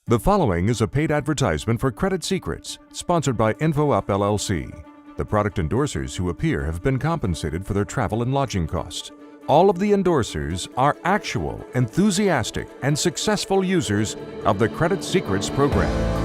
The following is a paid advertisement for Credit Secrets, sponsored by InfoUp LLC. The product endorsers who appear have been compensated for their travel and lodging costs. All of the endorsers are actual, enthusiastic, and successful users of the Credit Secrets program.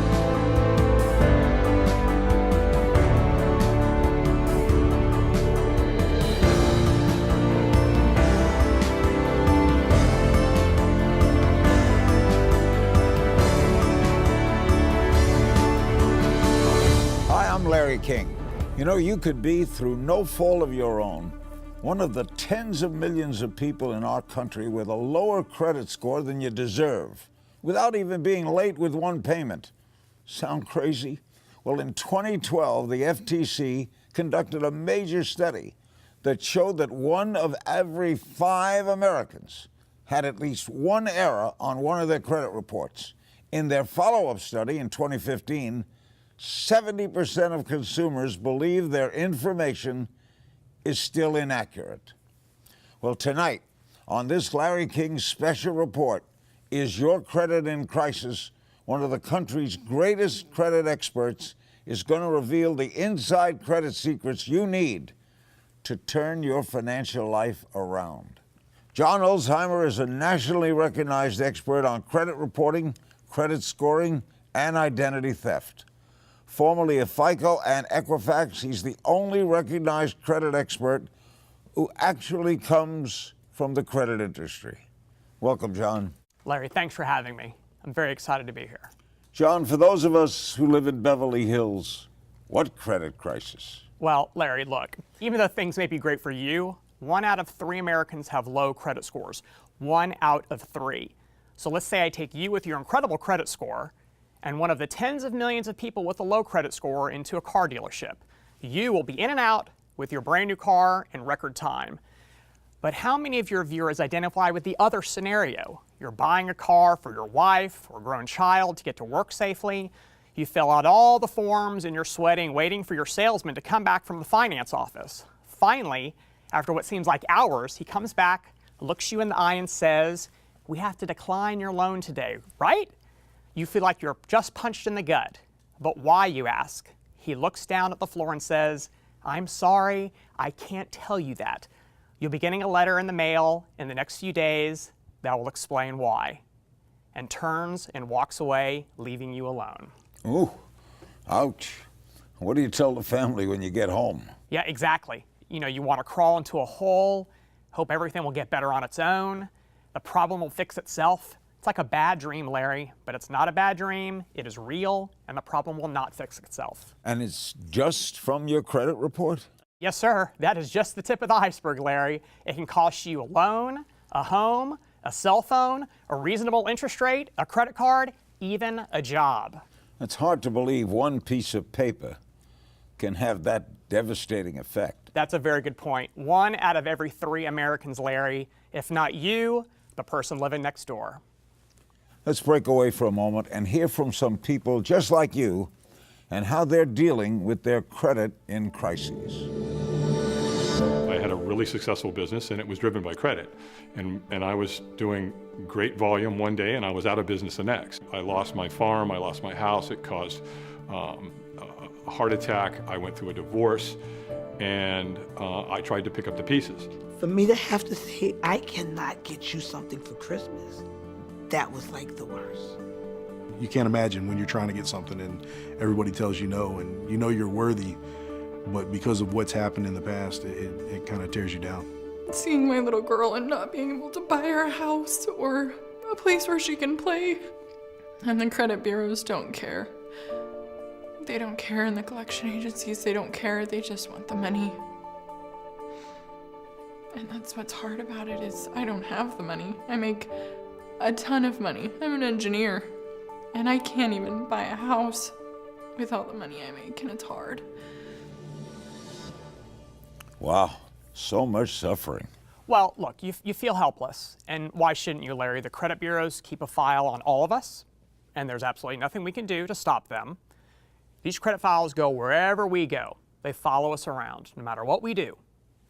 King. You know, you could be, through no fault of your own, one of the tens of millions of people in our country with a lower credit score than you deserve, without even being late with one payment. Sound crazy? Well, in 2012, the FTC conducted a major study that showed that 1 of every 5 Americans had at least one error on one of their credit reports. In their follow-up study in 2015, 70% of consumers believe their information is still inaccurate. Well, tonight, on this Larry King special report, Is Your Credit in Crisis? One of the country's greatest credit experts is going to reveal the inside credit secrets you need to turn your financial life around. John Olsheimer is a nationally recognized expert on credit reporting, credit scoring, and identity theft. Formerly of FICO and Equifax, he's the only recognized credit expert who actually comes from the credit industry. Welcome, John. Larry, thanks for having me. I'm very excited to be here. John, for those of us who live in Beverly Hills, what credit crisis? Well, Larry, look, even though things may be great for you, 1 out of 3 Americans have low credit scores. 1 out of 3. So let's say I take you with your incredible credit score and one of the tens of millions of people with a low credit score into a car dealership. You will be in and out with your brand new car in record time. But how many of your viewers identify with the other scenario? You're buying a car for your wife or grown child to get to work safely. You fill out all the forms and you're sweating, waiting for your salesman to come back from the finance office. Finally, after what seems like hours, he comes back, looks you in the eye and says, "We have to decline your loan today," right? You feel like you're just punched in the gut. But why, you ask? He looks down at the floor and says, "I'm sorry, I can't tell you that. You'll be getting a letter in the mail in the next few days that will explain why," and turns and walks away, leaving you alone. Ooh, ouch. What do you tell the family when you get home? Yeah, exactly. You know, you want to crawl into a hole, hope everything will get better on its own. The problem will fix itself. It's like a bad dream, Larry, but it's not a bad dream. It is real, and the problem will not fix itself. And it's just from your credit report? Yes, sir. That is just the tip of the iceberg, Larry. It can cost you a loan, a home, a cell phone, a reasonable interest rate, a credit card, even a job. It's hard to believe one piece of paper can have that devastating effect. That's a very good point. 1 out of every 3 Americans, Larry, if not you, the person living next door. Let's break away for a moment and hear from some people just like you and how they're dealing with their credit in crises. I had a really successful business and it was driven by credit. And I was doing great volume one day and I was out of business the next. I lost my farm, I lost my house, it caused a heart attack, I went through a divorce, and I tried to pick up the pieces. For me to have to say, I cannot get you something for Christmas, that was like the worst. You can't imagine when you're trying to get something and everybody tells you no, and you know you're worthy, but because of what's happened in the past, it kind of tears you down. Seeing my little girl and not being able to buy her a house or a place where she can play. And the credit bureaus don't care. They don't care, and the collection agencies, they don't care. They just want the money. And that's what's hard about it, is I don't have the money. I make a ton of money. I'm an engineer, and I can't even buy a house with all the money I make, and it's hard. Wow, so much suffering. Well, look, you feel helpless, and why shouldn't you, Larry? The credit bureaus keep a file on all of us, and there's absolutely nothing we can do to stop them. These credit files go wherever we go. They follow us around, no matter what we do,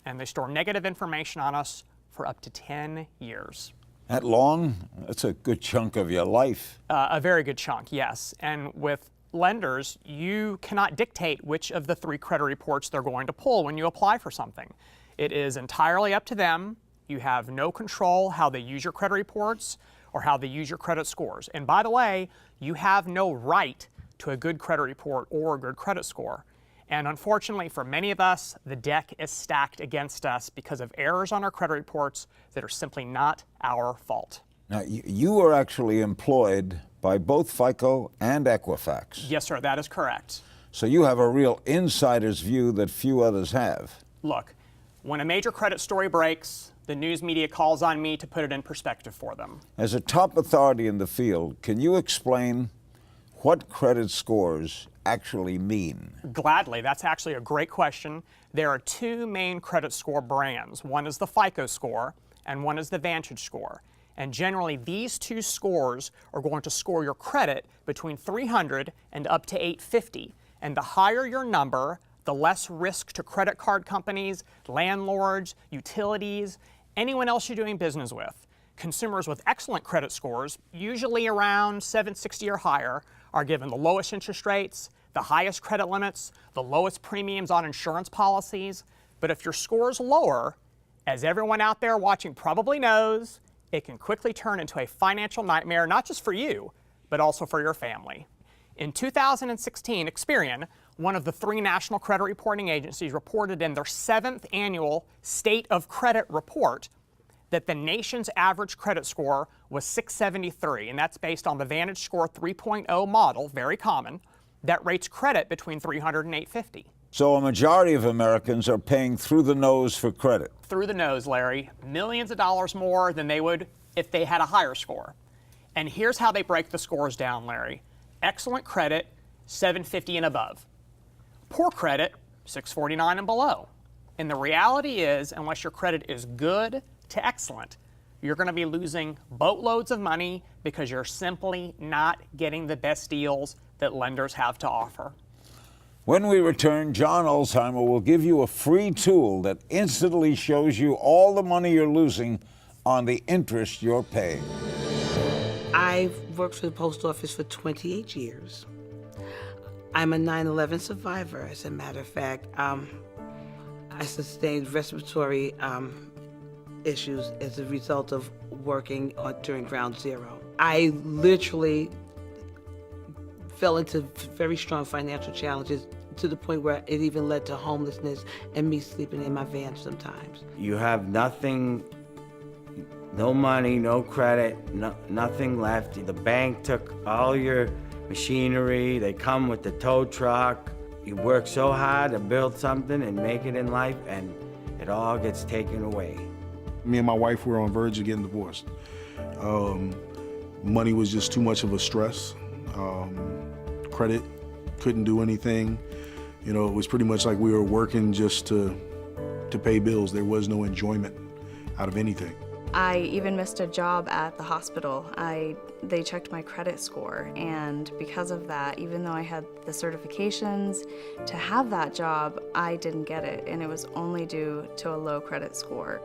and they store negative information on us for up to 10 years. That long? That's a good chunk of your life. A very good chunk, yes. And with lenders, you cannot dictate which of the 3 credit reports they're going to pull when you apply for something. It is entirely up to them. You have no control how they use your credit reports or how they use your credit scores. And by the way, you have no right to a good credit report or a good credit score. And unfortunately for many of us, the deck is stacked against us because of errors on our credit reports that are simply not our fault. Now, you were actually employed by both FICO and Equifax. Yes, sir, that is correct. So you have a real insider's view that few others have. Look, when a major credit story breaks, the news media calls on me to put it in perspective for them. As a top authority in the field, can you explain what credit scores actually mean? Gladly. That's actually a great question. There are 2 main credit score brands. One is the FICO score and one is the Vantage score. And generally, these 2 scores are going to score your credit between 300 and up to 850. And the higher your number, the less risk to credit card companies, landlords, utilities, anyone else you're doing business with. Consumers with excellent credit scores, usually around 760 or higher, are given the lowest interest rates, the highest credit limits, the lowest premiums on insurance policies. But if your score is lower, as everyone out there watching probably knows, it can quickly turn into a financial nightmare, not just for you, but also for your family. In 2016, Experian, one of the 3 national credit reporting agencies, reported in their 7th annual State of Credit report that the nation's average credit score was 673, and that's based on the Vantage Score 3.0 model, very common, that rates credit between 300 and 850. So a majority of Americans are paying through the nose for credit. Through the nose, Larry. Millions of dollars more than they would if they had a higher score. And here's how they break the scores down, Larry. Excellent credit, 750 and above. Poor credit, 649 and below. And the reality is, unless your credit is good to excellent, you're going to be losing boatloads of money because you're simply not getting the best deals that lenders have to offer. When we return, John Alzheimer will give you a free tool that instantly shows you all the money you're losing on the interest you're paying. I've worked for the post office for 28 years. I'm a 9/11 survivor, as a matter of fact. I sustained respiratory issues as a result of working during Ground Zero. I literally fell into very strong financial challenges to the point where it even led to homelessness and me sleeping in my van sometimes. You have nothing, no money, no credit, nothing left. The bank took all your machinery. They come with the tow truck. You work so hard to build something and make it in life, and it all gets taken away. Me and my wife were on verge of getting divorced. Money was just too much of a stress. Credit, couldn't do anything. You know, it was pretty much like we were working just to pay bills. There was no enjoyment out of anything. I even missed a job at the hospital. They checked my credit score, and because of that, even though I had the certifications to have that job, I didn't get it, and it was only due to a low credit score.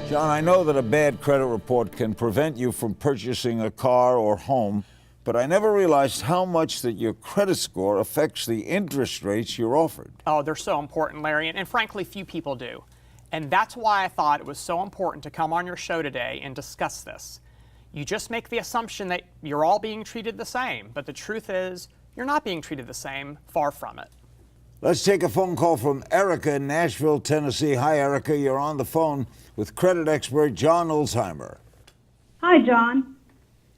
John, I know that a bad credit report can prevent you from purchasing a car or home, but I never realized how much that your credit score affects the interest rates you're offered. Oh, they're so important, Larry, and frankly, few people do. And that's why I thought it was so important to come on your show today and discuss this. You just make the assumption that you're all being treated the same, but the truth is, you're not being treated the same, far from it. Let's take a phone call from Erica in Nashville, Tennessee. Hi, Erica. You're on the phone with credit expert John Alzheimer. Hi, John.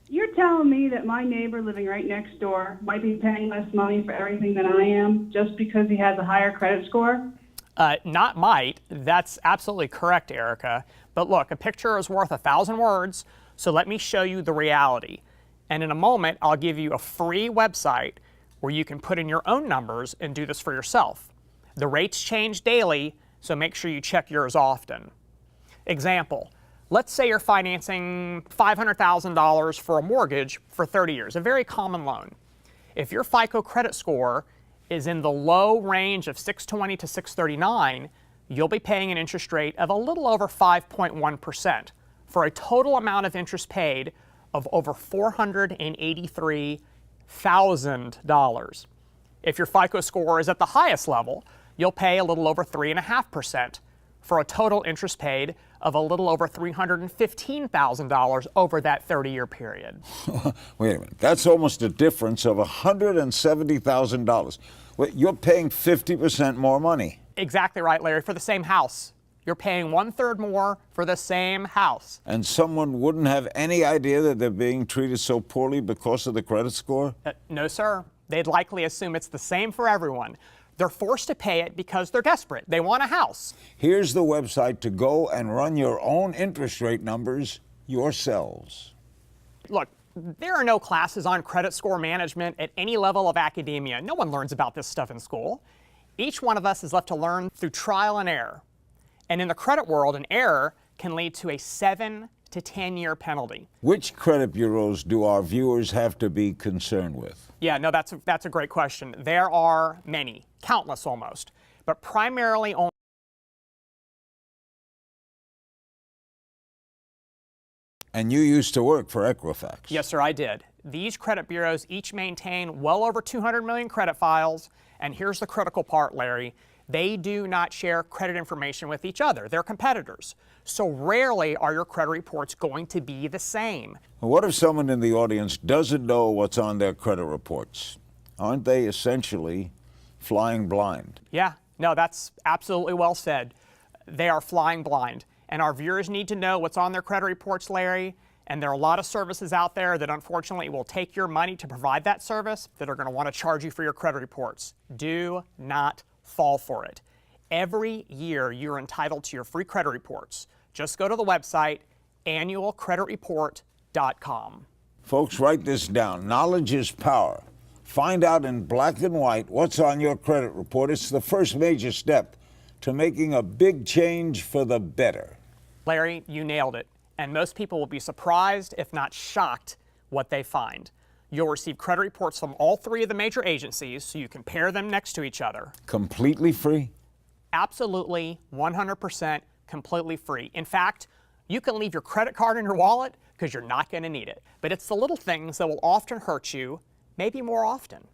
You're telling me that my neighbor living right next door might be paying less money for everything than I am just because he has a higher credit score? Not might. That's absolutely correct, Erica. But look, a picture is worth 1,000 words, so let me show you the reality. And in a moment, I'll give you a free website where you can put in your own numbers and do this for yourself. The rates change daily, so make sure you check yours often. Example, let's say you're financing $500,000 for a mortgage for 30 years, a very common loan. If your FICO credit score is in the low range of 620 to 639, you'll be paying an interest rate of a little over 5.1%, for a total amount of interest paid of over $483,000. If your FICO score is at the highest level, you'll pay a little over 3.5% for a total interest paid of a little over $315,000 over that 30-year period. Wait a minute. That's almost a difference of $170,000. Well, you're paying 50% more money. Exactly right, Larry, for the same house. You're paying 1/3 more for the same house. And someone wouldn't have any idea that they're being treated so poorly because of the credit score? No, sir. They'd likely assume it's the same for everyone. They're forced to pay it because they're desperate. They want a house. Here's the website to go and run your own interest rate numbers yourselves. Look, there are no classes on credit score management at any level of academia. No one learns about this stuff in school. Each one of us is left to learn through trial and error. And in the credit world, an error can lead to a 7 to 10-year penalty. Which credit bureaus do our viewers have to be concerned with? Yeah, no, that's a great question. There are many, countless almost, but primarily only. And you used to work for Equifax. Yes, sir, I did. These credit bureaus each maintain well over 200 million credit files, and here's the critical part, Larry. They do not share credit information with each other. They're competitors. So rarely are your credit reports going to be the same. What if someone in the audience doesn't know what's on their credit reports? Aren't they essentially flying blind? Yeah, no, that's absolutely well said. They are flying blind. And our viewers need to know what's on their credit reports, Larry. And there are a lot of services out there that unfortunately will take your money to provide that service that are going to want to charge you for your credit reports. Do not fall for it. Every year you're entitled to your free credit reports. Just go to the website annualcreditreport.com. Folks, write this down. Knowledge is power. Find out in black and white what's on your credit report. It's the first major step to making a big change for the better. Larry, you nailed it. And most people will be surprised, if not shocked, what they find. You'll receive credit reports from all three of the major agencies so you can pair them next to each other. Completely free? Absolutely, 100% completely free. In fact, you can leave your credit card in your wallet because you're not going to need it. But it's the little things that will often hurt you, maybe more often.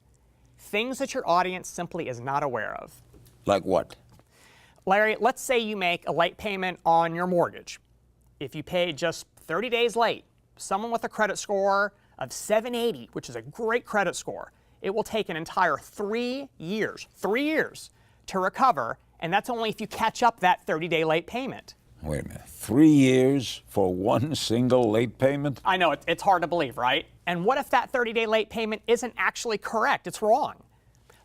Things that your audience simply is not aware of. Like what? Larry, let's say you make a late payment on your mortgage. If you pay just 30 days late, someone with a credit score of 780, which is a great credit score, it will take an entire 3 years to recover, and that's only if you catch up that 30-day late payment. Wait a minute, 3 years for one single late payment? I know, it's hard to believe, right? And what if that 30-day late payment isn't actually correct? It's wrong.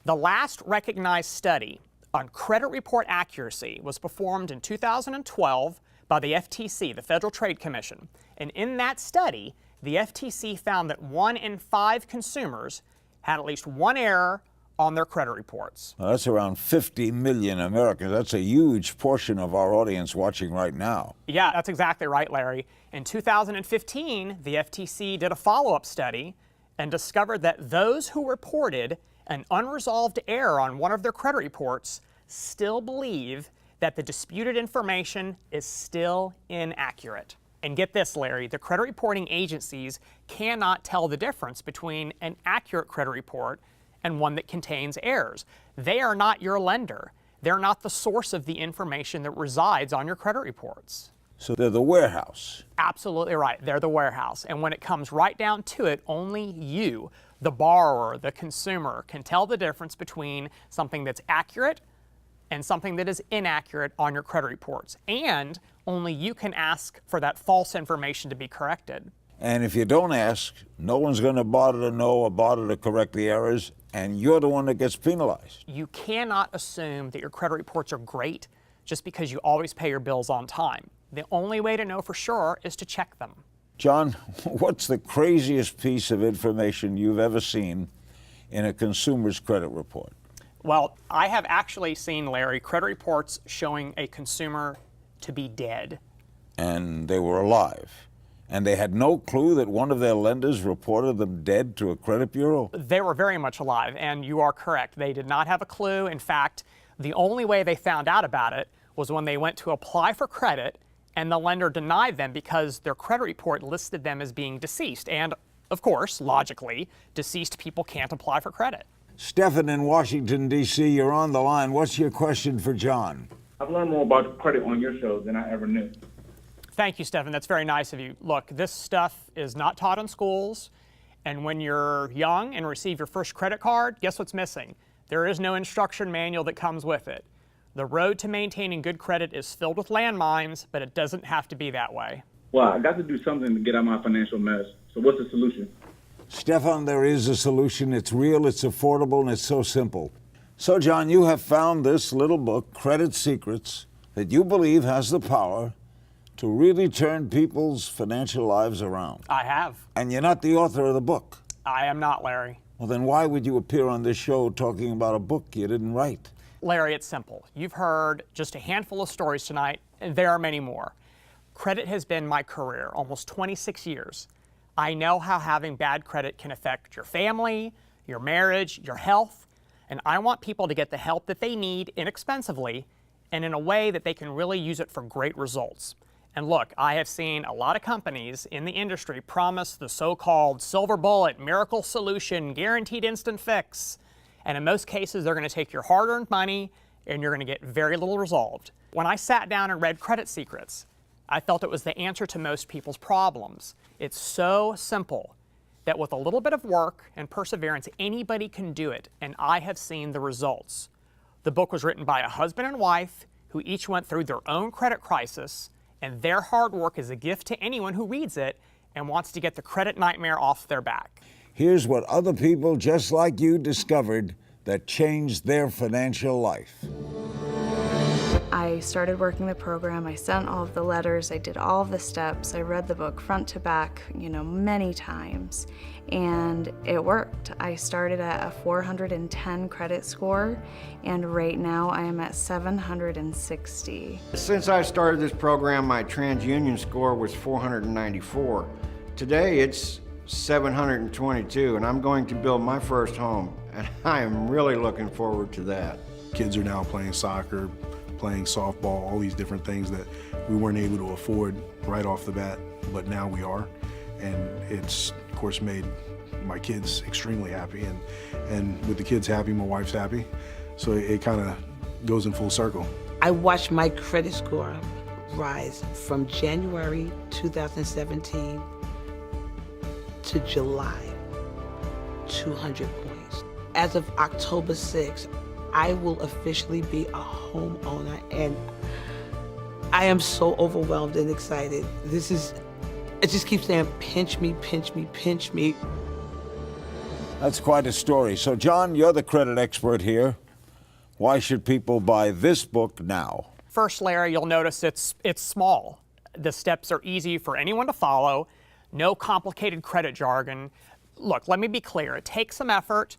The last recognized study on credit report accuracy was performed in 2012 by the FTC, the Federal Trade Commission. And in that study, the FTC found that 1 in 5 consumers had at least one error on their credit reports. Well, that's around 50 million Americans. That's a huge portion of our audience watching right now. Yeah, that's exactly right, Larry. In 2015, the FTC did a follow-up study and discovered that those who reported an unresolved error on one of their credit reports still believe that the disputed information is still inaccurate. And get this, Larry, the credit reporting agencies cannot tell the difference between an accurate credit report and one that contains errors. They are not your lender. They're not the source of the information that resides on your credit reports. So they're the warehouse. Absolutely right. They're the warehouse. And when it comes right down to it, only you, the borrower, the consumer, can tell the difference between something that's accurate and something that is inaccurate on your credit reports. And only you can ask for that false information to be corrected. And if you don't ask, no one's going to bother to know or bother to correct the errors, and you're the one that gets penalized. You cannot assume that your credit reports are great just because you always pay your bills on time. The only way to know for sure is to check them. John, what's the craziest piece of information you've ever seen in a consumer's credit report? Well, I have actually seen, Larry, credit reports showing a consumer to be dead. And they were alive. And they had no clue that one of their lenders reported them dead to a credit bureau? They were very much alive, and you are correct. They did not have a clue. In fact, the only way they found out about it was when they went to apply for credit and the lender denied them because their credit report listed them as being deceased. And, of course, logically, deceased people can't apply for credit. Stephen in Washington, D.C., you're on the line. What's your question for John? I've learned more about credit on your show than I ever knew. Thank you, Stephen. That's very nice of you. Look, this stuff is not taught in schools. And when you're young and receive your first credit card, guess what's missing? There is no instruction manual that comes with it. The road to maintaining good credit is filled with landmines, but it doesn't have to be that way. Well, I got to do something to get out of my financial mess. So what's the solution? Stefan, there is a solution. It's real, it's affordable, and it's so simple. So, John, you have found this little book, Credit Secrets, that you believe has the power to really turn people's financial lives around. I have. And you're not the author of the book. I am not, Larry. Well, then why would you appear on this show talking about a book you didn't write? Larry, it's simple. You've heard just a handful of stories tonight, and there are many more. Credit has been my career, almost 26 years. I know how having bad credit can affect your family, your marriage, your health, and I want people to get the help that they need inexpensively and in a way that they can really use it for great results. And look, I have seen a lot of companies in the industry promise the so-called silver bullet, miracle solution, guaranteed instant fix. And in most cases, they're going to take your hard-earned money and you're going to get very little resolved. When I sat down and read Credit Secrets, I felt it was the answer to most people's problems. It's so simple that with a little bit of work and perseverance, anybody can do it, and I have seen the results. The book was written by a husband and wife who each went through their own credit crisis, and their hard work is a gift to anyone who reads it and wants to get the credit nightmare off their back. Here's what other people just like you discovered that changed their financial life. I started working the program, I sent all of the letters, I did all of the steps, I read the book front to back, many times, and it worked. I started at a 410 credit score, and right now I am at 760. Since I started this program, my TransUnion score was 494. Today it's 722, and I'm going to build my first home, and I am really looking forward to that. Kids are now playing soccer, playing softball, all these different things that we weren't able to afford right off the bat, but now we are. And it's, of course, made my kids extremely happy. And with the kids happy, my wife's happy. So it kind of goes in full circle. I watched my credit score rise from January 2017 to July, 200 points. As of October 6th, I will officially be a homeowner, and I am so overwhelmed and excited. I just keep saying, pinch me, pinch me, pinch me. That's quite a story. So, John, you're the credit expert here. Why should people buy this book now? First, Larry, you'll notice it's small. The steps are easy for anyone to follow. No complicated credit jargon. Look, let me be clear. It takes some effort,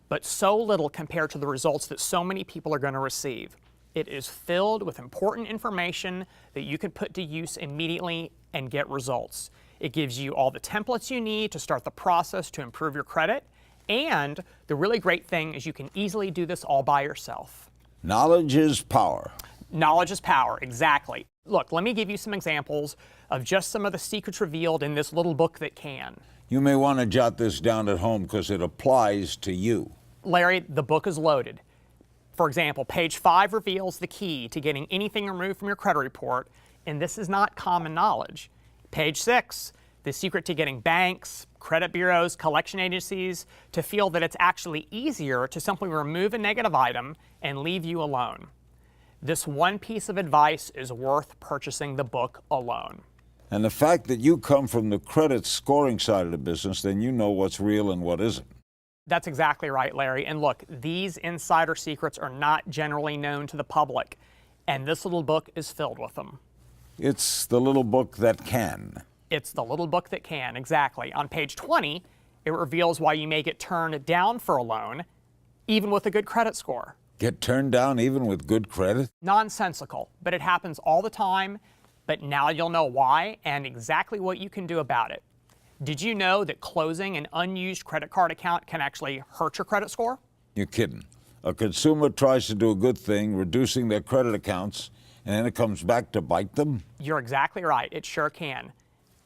but so little compared to the results that so many people are going to receive. It is filled with important information that you can put to use immediately and get results. It gives you all the templates you need to start the process to improve your credit, and the really great thing is you can easily do this all by yourself. Knowledge is power. Knowledge is power, exactly. Look, let me give you some examples of just some of the secrets revealed in this little book that can. You may want to jot this down at home because it applies to you. Larry, the book is loaded. For example, page 5 reveals the key to getting anything removed from your credit report, and this is not common knowledge. Page 6, the secret to getting banks, credit bureaus, collection agencies to feel that it's actually easier to simply remove a negative item and leave you alone. This one piece of advice is worth purchasing the book alone. And the fact that you come from the credit scoring side of the business, then you know what's real and what isn't. That's exactly right, Larry. And look, these insider secrets are not generally known to the public, and this little book is filled with them. It's the little book that can. It's the little book that can, exactly. On page 20, it reveals why you may get turned down for a loan, even with a good credit score. Get turned down even with good credit? Nonsensical, but it happens all the time. But now you'll know why and exactly what you can do about it. Did you know that closing an unused credit card account can actually hurt your credit score? You're kidding. A consumer tries to do a good thing, reducing their credit accounts, and then it comes back to bite them? You're exactly right. It sure can,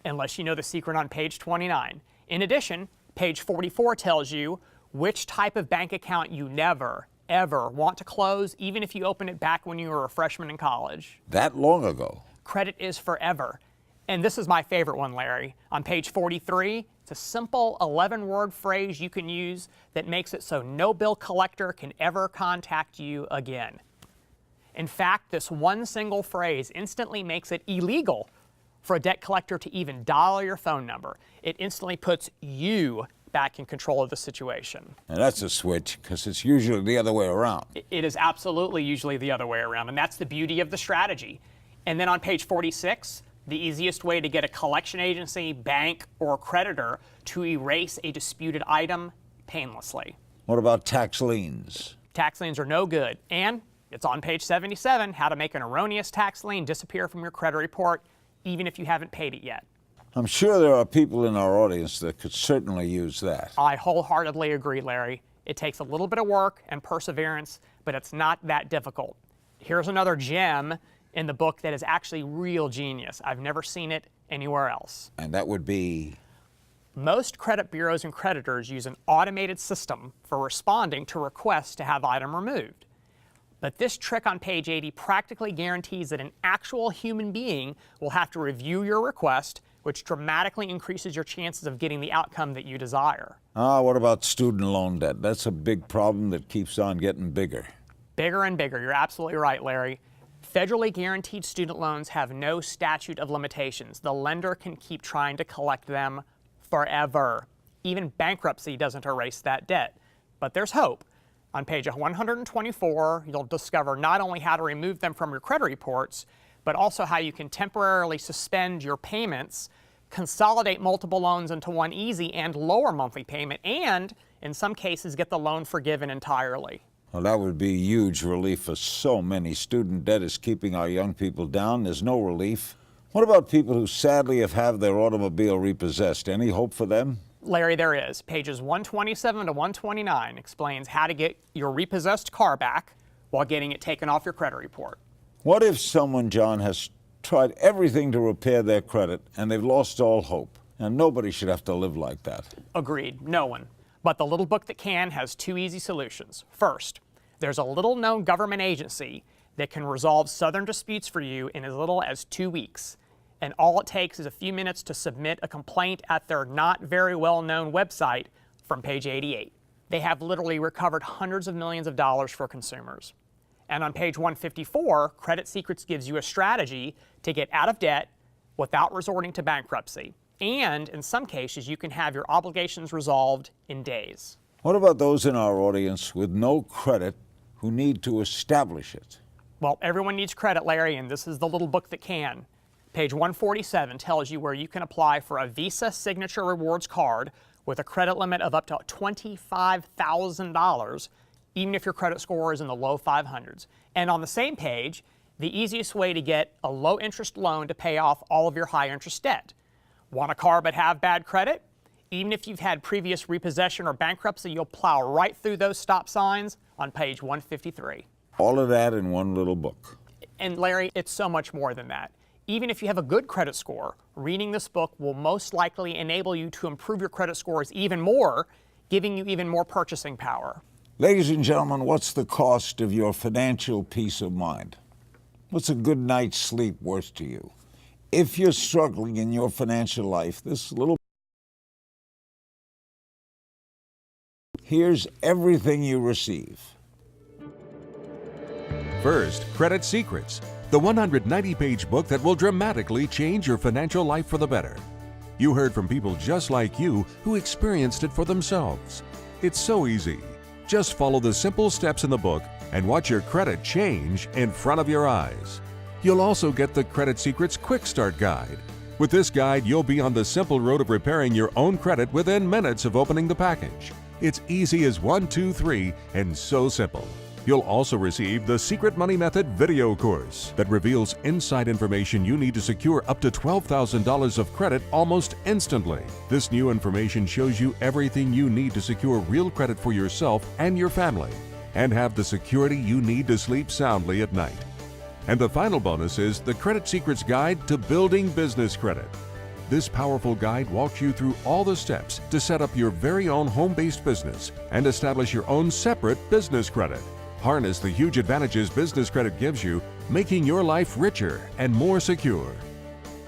unless you know the secret on page 29. In addition, page 44 tells you which type of bank account you never, ever want to close, even if you open it back when you were a freshman in college. That long ago? Credit is forever. And this is my favorite one, Larry. On page 43, it's a simple 11-word phrase you can use that makes it so no bill collector can ever contact you again. In fact, this one single phrase instantly makes it illegal for a debt collector to even dial your phone number. It instantly puts you back in control of the situation. And that's a switch, because it's usually the other way around. It is absolutely usually the other way around, and that's the beauty of the strategy. And then on page 46, the easiest way to get a collection agency, bank, or creditor to erase a disputed item painlessly. What about tax liens? Tax liens are no good, and it's on page 77, how to make an erroneous tax lien disappear from your credit report, even if you haven't paid it yet. I'm sure there are people in our audience that could certainly use that. I wholeheartedly agree, Larry. It takes a little bit of work and perseverance, but it's not that difficult. Here's another gem in the book that is actually real genius. I've never seen it anywhere else. And that would be? Most credit bureaus and creditors use an automated system for responding to requests to have item removed. But this trick on page 80 practically guarantees that an actual human being will have to review your request, which dramatically increases your chances of getting the outcome that you desire. What about student loan debt? That's a big problem that keeps on getting bigger. Bigger and bigger. You're absolutely right, Larry. Federally guaranteed student loans have no statute of limitations. The lender can keep trying to collect them forever. Even bankruptcy doesn't erase that debt. But there's hope. On page 124, you'll discover not only how to remove them from your credit reports, but also how you can temporarily suspend your payments, consolidate multiple loans into one easy and lower monthly payment, and in some cases get the loan forgiven entirely. Well, that would be a huge relief for so many. Student debt is keeping our young people down. There's no relief. What about people who sadly have had their automobile repossessed? Any hope for them? Larry, there is. Pages 127 to 129 explains how to get your repossessed car back while getting it taken off your credit report. What if someone, John, has tried everything to repair their credit and they've lost all hope? And nobody should have to live like that. Agreed, no one. But the little book that can has two easy solutions. First, there's a little-known government agency that can resolve Southern disputes for you in as little as 2 weeks. And all it takes is a few minutes to submit a complaint at their not very well-known website from page 88. They have literally recovered hundreds of millions of dollars for consumers. And on page 154, Credit Secrets gives you a strategy to get out of debt without resorting to bankruptcy. And in some cases, you can have your obligations resolved in days. What about those in our audience with no credit who need to establish it? Well, everyone needs credit, Larry, and this is the little book that can. Page 147 tells you where you can apply for a Visa Signature Rewards card with a credit limit of up to $25,000, even if your credit score is in the low 500s. And on the same page, the easiest way to get a low-interest loan to pay off all of your high-interest debt. Want a car but have bad credit? Even if you've had previous repossession or bankruptcy, you'll plow right through those stop signs on page 153. All of that in one little book. And Larry, it's so much more than that. Even if you have a good credit score, reading this book will most likely enable you to improve your credit scores even more, giving you even more purchasing power. Ladies and gentlemen, what's the cost of your financial peace of mind? What's a good night's sleep worth to you? If you're struggling in your financial life, this little here's everything you receive. First, Credit Secrets, the 190-page book that will dramatically change your financial life for the better. You heard from people just like you who experienced it for themselves. It's so easy. Just follow the simple steps in the book and watch your credit change in front of your eyes. You'll also get the Credit Secrets Quick Start Guide. With this guide, you'll be on the simple road of repairing your own credit within minutes of opening the package. It's easy as 1, 2, 3, and so simple. You'll also receive the Secret Money Method video course that reveals inside information you need to secure up to $12,000 of credit almost instantly. This new information shows you everything you need to secure real credit for yourself and your family, and have the security you need to sleep soundly at night. And the final bonus is the Credit Secrets Guide to Building Business Credit. This powerful guide walks you through all the steps to set up your very own home-based business and establish your own separate business credit. Harness the huge advantages business credit gives you, making your life richer and more secure.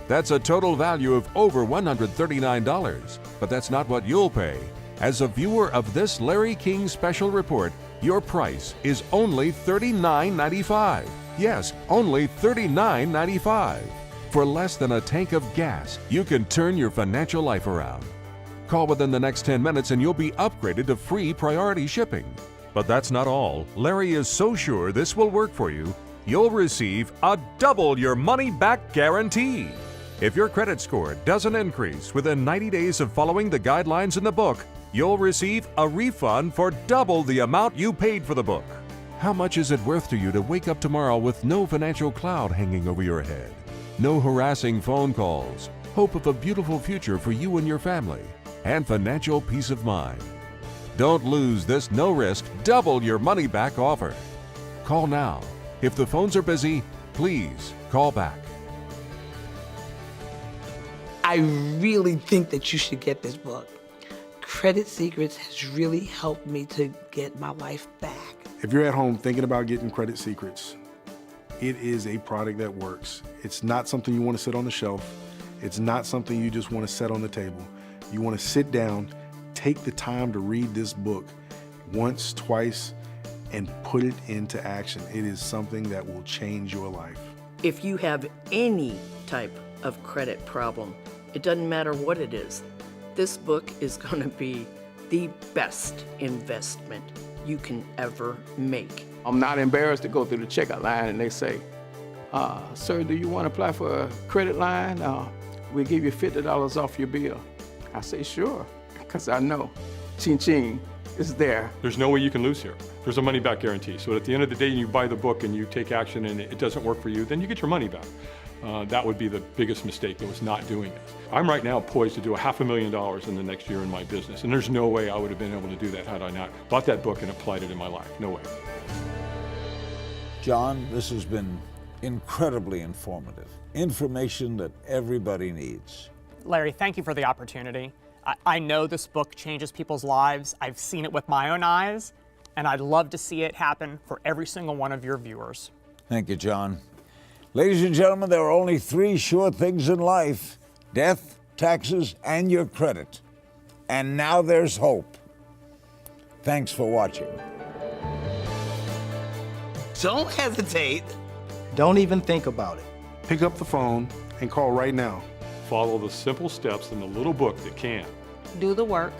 That's a total value of over $139, but that's not what you'll pay. As a viewer of this Larry King special report, your price is only $39.95. Yes, only $39.95. For less than a tank of gas, you can turn your financial life around. Call within the next 10 minutes and you'll be upgraded to free priority shipping. But that's not all. Larry is so sure this will work for you, you'll receive a double your money back guarantee. If your credit score doesn't increase within 90 days of following the guidelines in the book, you'll receive a refund for double the amount you paid for the book. How much is it worth to you to wake up tomorrow with no financial cloud hanging over your head? No harassing phone calls, hope of a beautiful future for you and your family, and financial peace of mind. Don't lose this no-risk, double your money back offer. Call now. If the phones are busy, please call back. I really think that you should get this book. Credit Secrets has really helped me to get my life back. If you're at home thinking about getting Credit Secrets, it is a product that works. It's not something you want to sit on the shelf. It's not something you just want to set on the table. You want to sit down, take the time to read this book once, twice, and put it into action. It is something that will change your life. If you have any type of credit problem, it doesn't matter what it is, this book is going to be the best investment you can ever make. I'm not embarrassed to go through the checkout line and they say, sir, do you want to apply for a credit line? We'll give you $50 off your bill. I say, sure, because I know ching-ching is there. There's no way you can lose here. There's a money-back guarantee. So at the end of the day, you buy the book and you take action and it doesn't work for you, then you get your money back. That would be the biggest mistake, that was not doing this. I'm right now poised to do $500,000 in the next year in my business, and there's no way I would have been able to do that had I not bought that book and applied it in my life. No way. John, this has been incredibly informative. Information that everybody needs. Larry, thank you for the opportunity. I know this book changes people's lives. I've seen it with my own eyes, and I'd love to see it happen for every single one of your viewers. Thank you, John. Ladies and gentlemen, there are only 3 sure things in life: death, taxes, and your credit. And now there's hope. Thanks for watching. Don't hesitate. Don't even think about it. Pick up the phone and call right now. Follow the simple steps in the little book that can. Do the work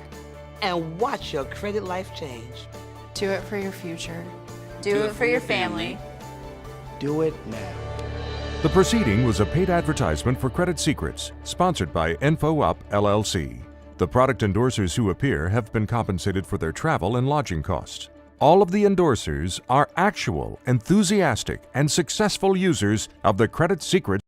and watch your credit life change. Do it for your future. Do it for your family. Do it now. The proceeding was a paid advertisement for Credit Secrets, sponsored by InfoUp, LLC. The product endorsers who appear have been compensated for their travel and lodging costs. All of the endorsers are actual, enthusiastic, and successful users of the Credit Secrets